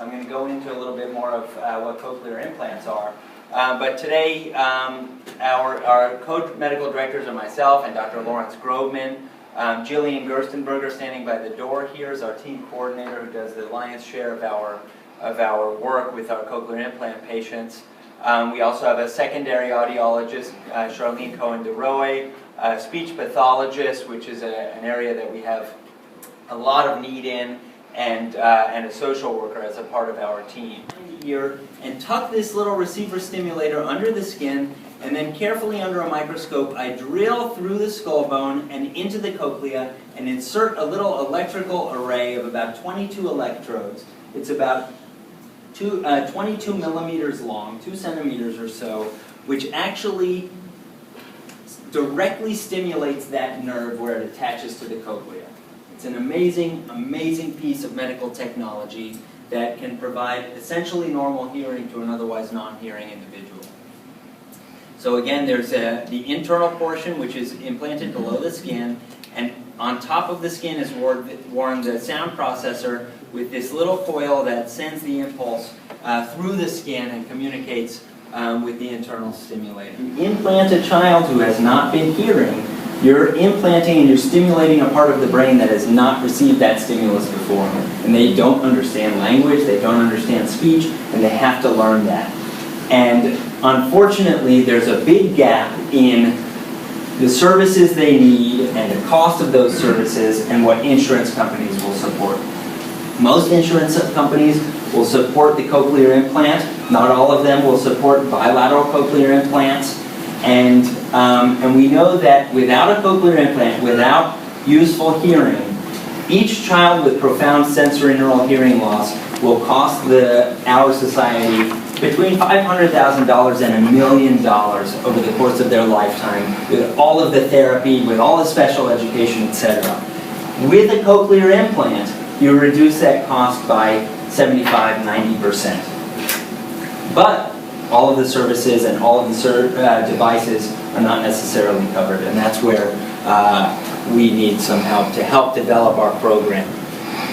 I'm going to go into a little bit more of what cochlear implants are. But today, our co-medical directors are myself and Dr. Lawrence Groveman. Jillian Gerstenberger, standing by the door here, is our team coordinator who does the lion's share of our work with our cochlear implant patients. We also have a secondary audiologist, Charlene Cohen-DeRoy, a speech pathologist, which is an area that we have a lot of need in, and a social worker as a part of our team. Here, and tuck this little receiver stimulator under the skin, and then carefully under a microscope, I drill through the skull bone and into the cochlea and insert a little electrical array of about 22 electrodes. It's about 22 millimeters long, 2 centimeters or so, which actually directly stimulates that nerve where it attaches to the cochlea. It's an amazing, amazing piece of medical technology that can provide essentially normal hearing to an otherwise non-hearing individual. So again, there's the internal portion, which is implanted below the skin, and on top of the skin is worn the sound processor with this little coil that sends the impulse through the skin and communicates with the internal stimulator. You implant a child who has not been hearing, you're implanting and you're stimulating a part of the brain that has not received that stimulus before. And they don't understand language, they don't understand speech, and they have to learn that. And unfortunately, there's a big gap in the services they need and the cost of those services and what insurance companies will support. Most insurance companies will support the cochlear implant. Not all of them will support bilateral cochlear implants. And we know that without a cochlear implant, without useful hearing, each child with profound sensory neural hearing loss will cost our society between $500,000 and $1 million over the course of their lifetime, with all of the therapy, with all the special education, etc. With a cochlear implant, you reduce that cost by 75–90%. But all of the services and all of the devices are not necessarily covered, and that's where we need some help to help develop our program.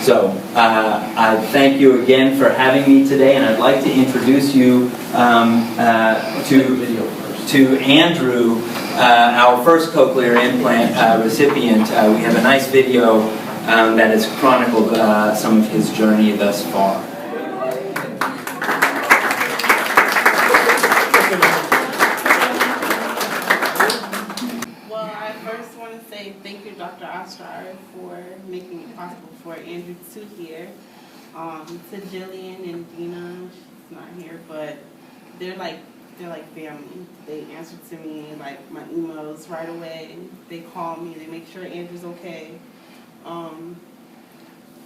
So I thank you again for having me today, and I'd like to introduce you to Andrew, our first cochlear implant recipient. We have a nice video that has chronicled some of his journey thus far. Thank you, Dr. Ostrauer, for making it possible for Andrew to hear. To Jillian and Dina, she's not here, but they're like family. They answer to me like my emails right away. They call me. They make sure Andrew's okay.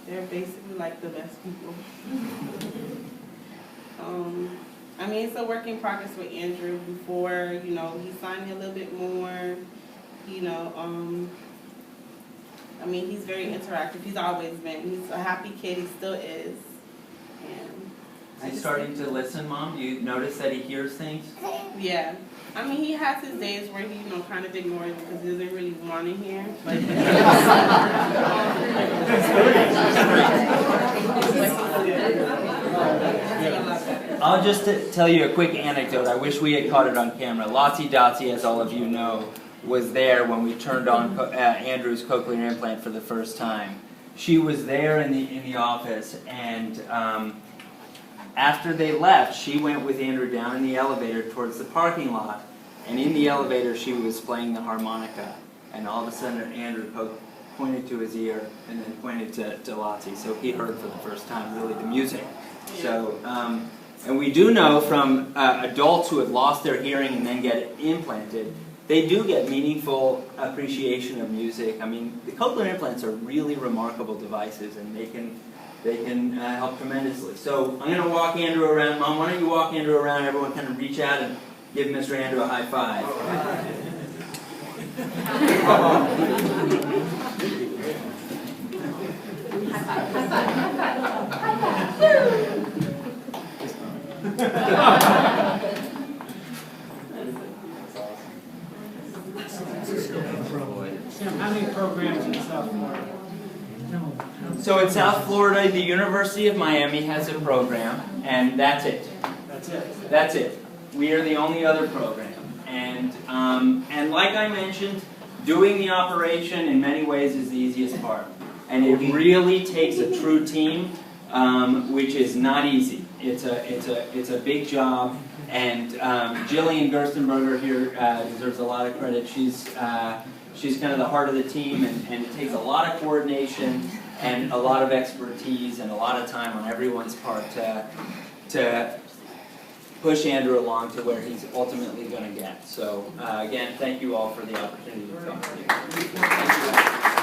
They're basically like the best people. I mean, it's a work in progress with Andrew. Before, he signed me a little bit more. I mean, he's very interactive. He's always been. He's a happy kid. He still is. And is he starting to listen, Mom? Do you notice that he hears things? Yeah. I mean, he has his days where he, kind of ignores it because he doesn't really want to hear. But I'll just tell you a quick anecdote. I wish we had caught it on camera. Lottie Dottie, as all of you know, was there when we turned on Andrew's cochlear implant for the first time. She was there in the office, and after they left, she went with Andrew down in the elevator towards the parking lot, and in the elevator she was playing the harmonica, and all of a sudden Andrew pointed to his ear and then pointed to Lottie, so he heard for the first time really the music. So, and we do know from adults who have lost their hearing and then get it implanted, they do get meaningful appreciation of music. I mean, the cochlear implants are really remarkable devices, and they can help tremendously. So I'm going to walk Andrew around. Mom, why don't you walk Andrew around? Everyone kind of reach out and give Mr. Andrew a high five. Sam, how many programs and stuff are So in South Florida, the University of Miami has a program, and that's it. That's it. That's it. We are the only other program. And like I mentioned, doing the operation in many ways is the easiest part. And it really takes a true team, which is not easy. It's a big job. And Jillian Gerstenberger here deserves a lot of credit. She's kind of the heart of the team, and it takes a lot of coordination and a lot of expertise and a lot of time on everyone's part to push Andrew along to where he's ultimately going to get. So again, thank you all for the opportunity to talk to you. Thank you.